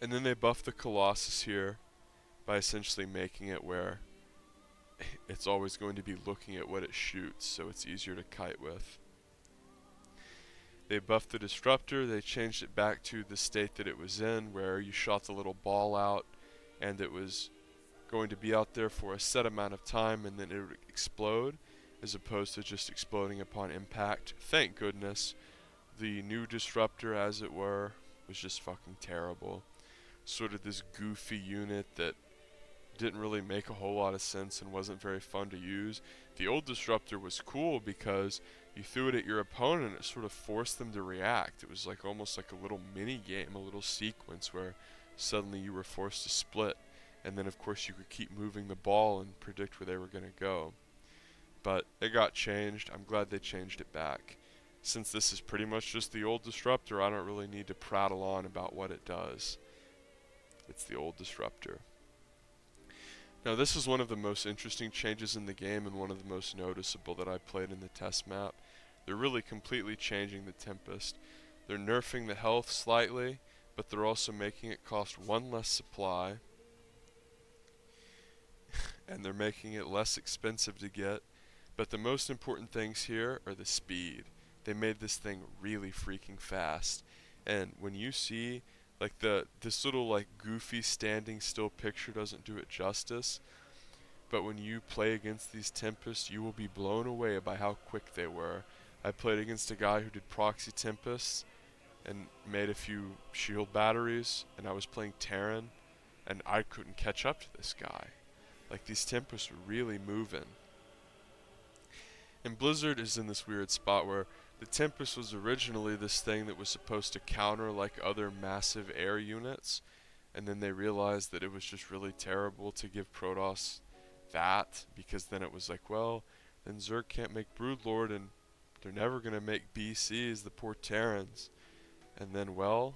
And then they buff the Colossus here by essentially making it where it's always going to be looking at what it shoots, so it's easier to kite with. They buffed the Disruptor. They changed it back to the state that it was in, where you shot the little ball out and it was going to be out there for a set amount of time and then it would explode, as opposed to just exploding upon impact. Thank goodness. The new Disruptor, as it were, was just fucking terrible. Sort of this goofy unit that didn't really make a whole lot of sense and wasn't very fun to use. The old Disruptor was cool because you threw it at your opponent and it sort of forced them to react. It was like almost like a little mini game, a little sequence where suddenly you were forced to split. And then of course you could keep moving the ball and predict where they were going to go. But it got changed. I'm glad they changed it back. Since this is pretty much just the old Disruptor, I don't really need to prattle on about what it does. It's the old Disruptor. Now this is one of the most interesting changes in the game and one of the most noticeable that I played in the test map. They're really completely changing the Tempest. They're nerfing the health slightly, but they're also making it cost 1 less supply. And they're making it less expensive to get. But the most important things here are the speed. They made this thing really freaking fast. And when you see Like this little like goofy standing still picture doesn't do it justice. But when you play against these Tempests, you will be blown away by how quick they were. I played against a guy who did proxy Tempests and made a few shield batteries, and I was playing Terran, and I couldn't catch up to this guy. Like, these Tempests were really moving. And Blizzard is in this weird spot where the Tempest was originally this thing that was supposed to counter like other massive air units, and then they realized that it was just really terrible to give Protoss that, because then it was like, well, then Zerg can't make Broodlord, and they're never going to make BCs, the poor Terrans. And then, well,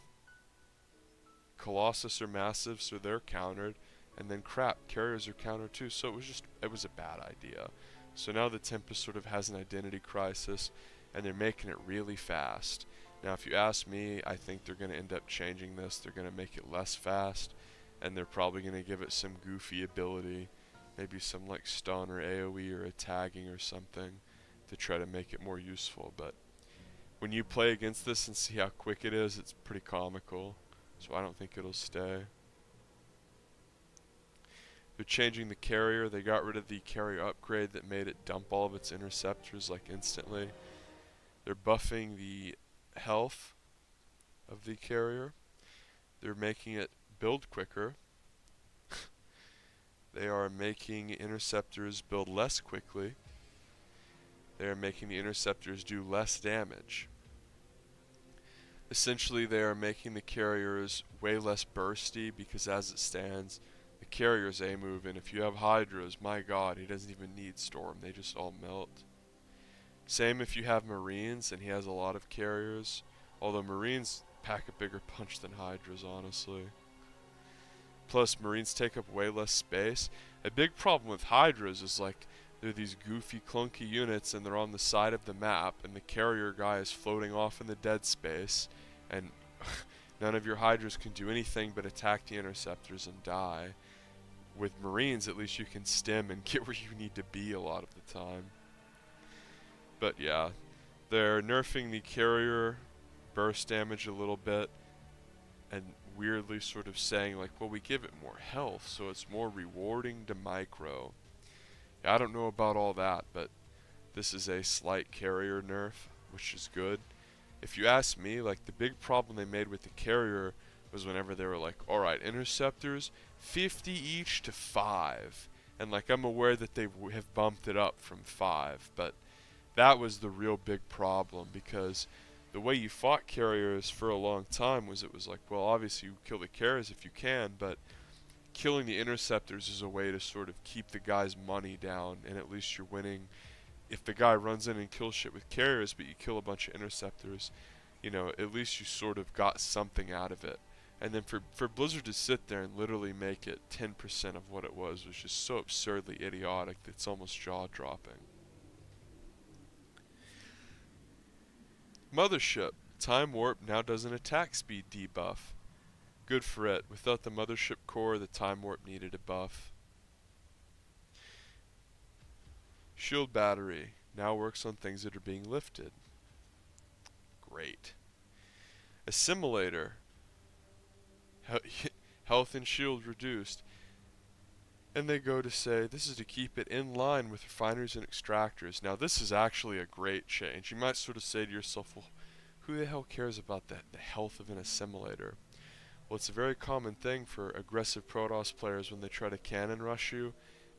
Colossus are massive, so they're countered, and then crap, carriers are countered too, so it was a bad idea. So now the Tempest sort of has an identity crisis, and they're making it really fast. Now, if you ask me, I think they're going to end up changing this. They're going to make it less fast, and they're probably going to give it some goofy ability, maybe some like stun or AoE or a tagging or something to try to make it more useful. But when you play against this and see how quick it is, it's pretty comical. So I don't think it'll stay. They're changing the carrier. They got rid of the carrier upgrade that made it dump all of its interceptors like instantly. They're buffing the health of the carrier. They're making it build quicker. They are making interceptors build less quickly. They are making the interceptors do less damage. Essentially, they are making the carriers way less bursty, because as it stands, the carrier's A move, and if you have Hydras, my god, he doesn't even need Storm, they just all melt. Same if you have Marines and he has a lot of carriers, although Marines pack a bigger punch than Hydras, honestly. Plus, Marines take up way less space. A big problem with Hydras is like, they're these goofy, clunky units, and they're on the side of the map, and the carrier guy is floating off in the dead space, and none of your Hydras can do anything but attack the interceptors and die. With Marines, at least you can stem and get where you need to be a lot of the time. But yeah, they're nerfing the carrier burst damage a little bit, and weirdly sort of saying like, well, we give it more health, so it's more rewarding to micro. Yeah, I don't know about all that, but this is a slight carrier nerf, which is good. If you ask me, like, the big problem they made with the carrier was whenever they were like, alright, interceptors, 50 each to 5. And like, I'm aware that they have bumped it up from 5, but that was the real big problem, because the way you fought carriers for a long time was, it was like, well, obviously you kill the carriers if you can, but killing the interceptors is a way to sort of keep the guy's money down, and at least you're winning. If the guy runs in and kills shit with carriers, but you kill a bunch of interceptors, you know, at least you sort of got something out of it. And then for Blizzard to sit there and literally make it 10% of what it was just so absurdly idiotic that it's almost jaw-dropping. Mothership. Time Warp now does an attack speed debuff. Good for it. Without the Mothership core, the Time Warp needed a buff. Shield Battery now works on things that are being lifted. Great. Assimilator. Health and shield reduced. And they go to say, this is to keep it in line with refineries and extractors. Now, this is actually a great change. You might sort of say to yourself, well, who the hell cares about the health of an assimilator? Well, it's a very common thing for aggressive Protoss players when they try to cannon rush you,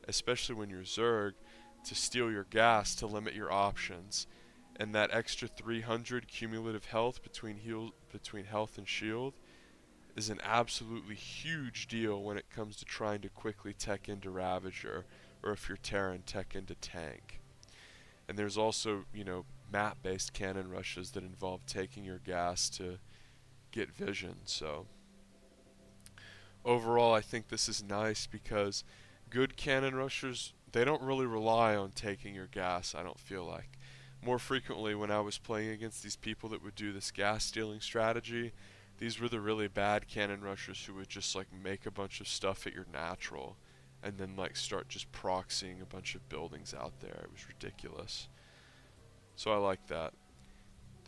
especially when you're Zerg, to steal your gas to limit your options. And that extra 300 cumulative health between health and shield is an absolutely huge deal when it comes to trying to quickly tech into Ravager, or if you're Terran, tech into tank. And there's also, you know, map-based cannon rushes that involve taking your gas to get vision. So overall, I think this is nice, because good cannon rushers, they don't really rely on taking your gas, I don't feel like. More frequently, when I was playing against these people that would do this gas stealing strategy, these were the really bad cannon rushers who would just like make a bunch of stuff at your natural and then like start just proxying a bunch of buildings out there. It was ridiculous. So I like that.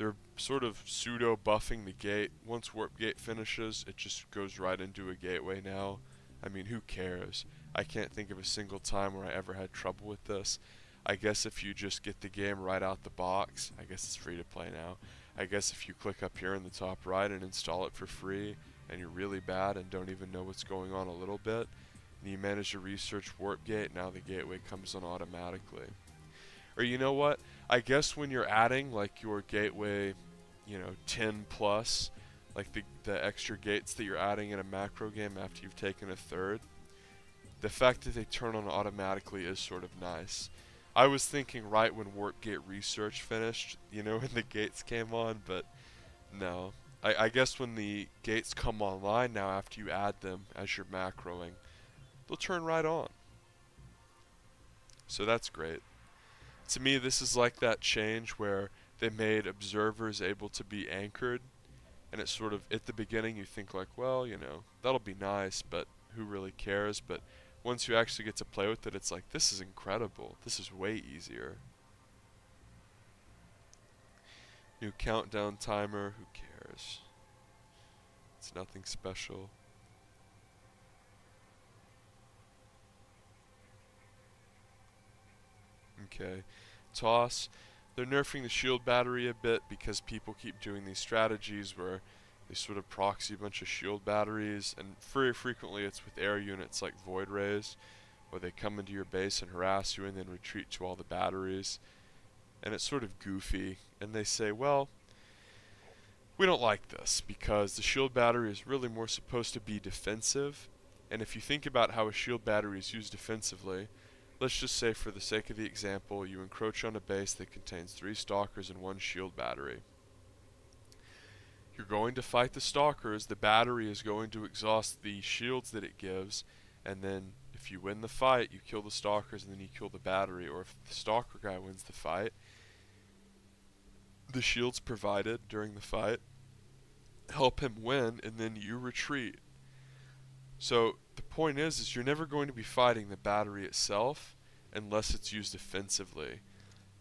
They're sort of pseudo buffing the gate. Once warp gate finishes, it just goes right into a gateway now. I mean, who cares? I can't think of a single time where I ever had trouble with this. I guess if you just get the game right out the box, I guess it's free to play now. I guess if you click up here in the top right and install it for free, and you're really bad and don't even know what's going on a little bit, and you manage to research warp gate, now the gateway comes on automatically. Or you know what? I guess when you're adding like your gateway, 10 plus, like the extra gates that you're adding in a macro game after you've taken a third, the fact that they turn on automatically is sort of nice. I was thinking right when warp gate research finished, when the gates came on, but no. I guess when the gates come online now after you add them as you're macroing, they'll turn right on. So that's great. To me, this is like that change where they made observers able to be anchored, and it's sort of, at the beginning you think like, well, that'll be nice, but who really cares? But once you actually get to play with it, it's like, this is incredible. This is way easier. New countdown timer, who cares? It's nothing special. Okay, toss. They're nerfing the shield battery a bit because people keep doing these strategies where they sort of proxy a bunch of shield batteries, and very frequently it's with air units like Void Rays, where they come into your base and harass you and then retreat to all the batteries. And it's sort of goofy, and they say, well, we don't like this because the shield battery is really more supposed to be defensive, and if you think about how a shield battery is used defensively, let's just say for the sake of the example, you encroach on a base that contains 3 stalkers and 1 shield battery. You're going to fight the stalkers, the battery is going to exhaust the shields that it gives, and then if you win the fight, you kill the stalkers and then you kill the battery, or if the stalker guy wins the fight, the shields provided during the fight help him win, and then you retreat. So the point is you're never going to be fighting the battery itself unless it's used offensively.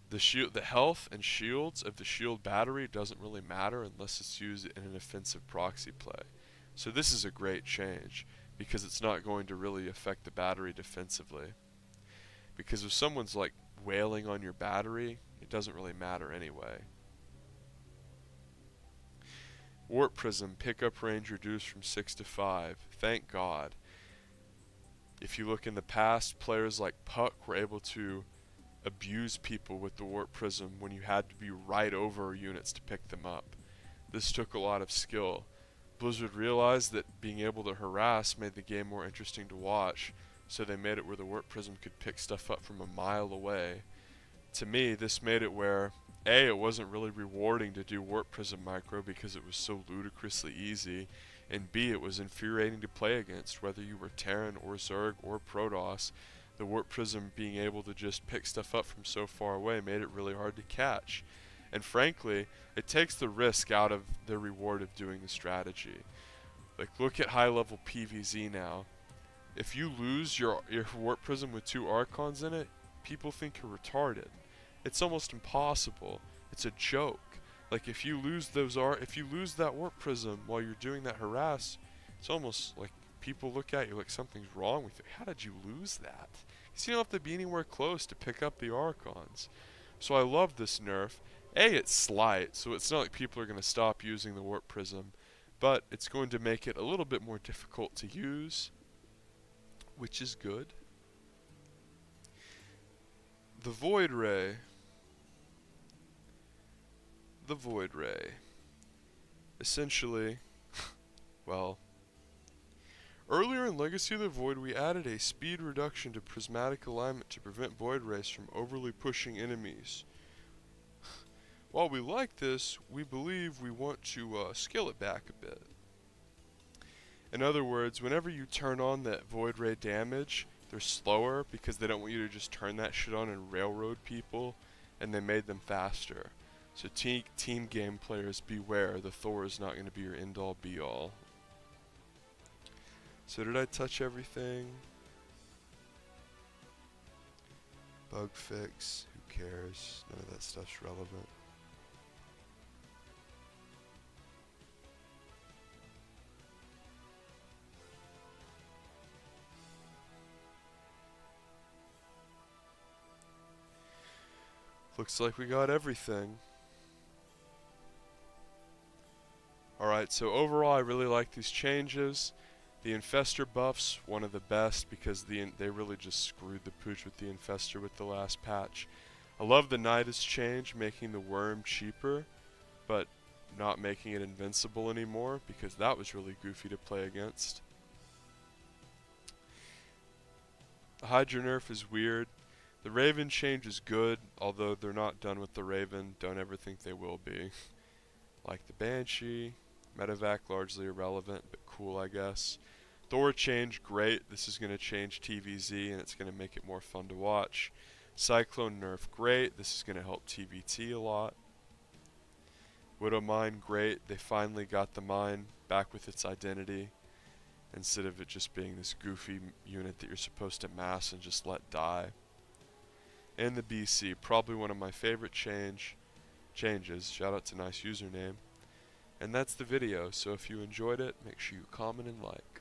The health and shields of the shield battery doesn't really matter unless it's used in an offensive proxy play. So this is a great change because it's not going to really affect the battery defensively. Because if someone's like wailing on your battery, it doesn't really matter anyway. Warp Prism pickup range reduced from 6 to 5. Thank God. If you look in the past, players like Puck were able to abuse people with the Warp Prism when you had to be right over units to pick them up. This took a lot of skill. Blizzard realized that being able to harass made the game more interesting to watch, so they made it where the Warp Prism could pick stuff up from a mile away. To me, this made it where A, it wasn't really rewarding to do Warp Prism micro because it was so ludicrously easy, and B, it was infuriating to play against, whether you were Terran or Zerg or Protoss. The Warp Prism being able to just pick stuff up from so far away made it really hard to catch. And frankly, it takes the risk out of the reward of doing the strategy. Like, look at high level PvZ now. If you lose your Warp Prism with 2 Archons in it, people think you're retarded. It's almost impossible. It's a joke. Like, if you lose that Warp Prism while you're doing that harass, it's almost like people look at you like something's wrong with you. How did you lose that? Because you don't have to be anywhere close to pick up the Archons. So I love this nerf. A, it's slight, so it's not like people are going to stop using the Warp Prism, but it's going to make it a little bit more difficult to use, which is good. The Void Ray. The Void Ray. Essentially, well, earlier in Legacy of the Void, we added a speed reduction to prismatic alignment to prevent Void Rays from overly pushing enemies. While we like this, we believe we want to scale it back a bit. In other words, whenever you turn on that Void Ray damage, they're slower because they don't want you to just turn that shit on and railroad people, and they made them faster. So team game players, beware, the Thor is not going to be your end-all be-all. So did I touch everything? Bug fix, who cares? None of that stuff's relevant. Looks like we got everything. Alright, so overall I really like these changes. The Infestor buff's one of the best because they really just screwed the pooch with the Infestor with the last patch. I love the Nidus change, making the worm cheaper, but not making it invincible anymore, because that was really goofy to play against. The Hydra nerf is weird. The Raven change is good, although they're not done with the Raven. Don't ever think they will be. Like the Banshee. Medevac largely irrelevant, but cool I guess. Thor change, great. This is going to change TVZ and it's going to make it more fun to watch. Cyclone nerf, great. This is going to help TVT a lot. Widow Mine, great. They finally got the mine back with its identity, instead of it just being this goofy unit that you're supposed to mass and just let die. And the BC, probably one of my favorite changes. Shout out to nice username. And that's the video, so if you enjoyed it, make sure you comment and like.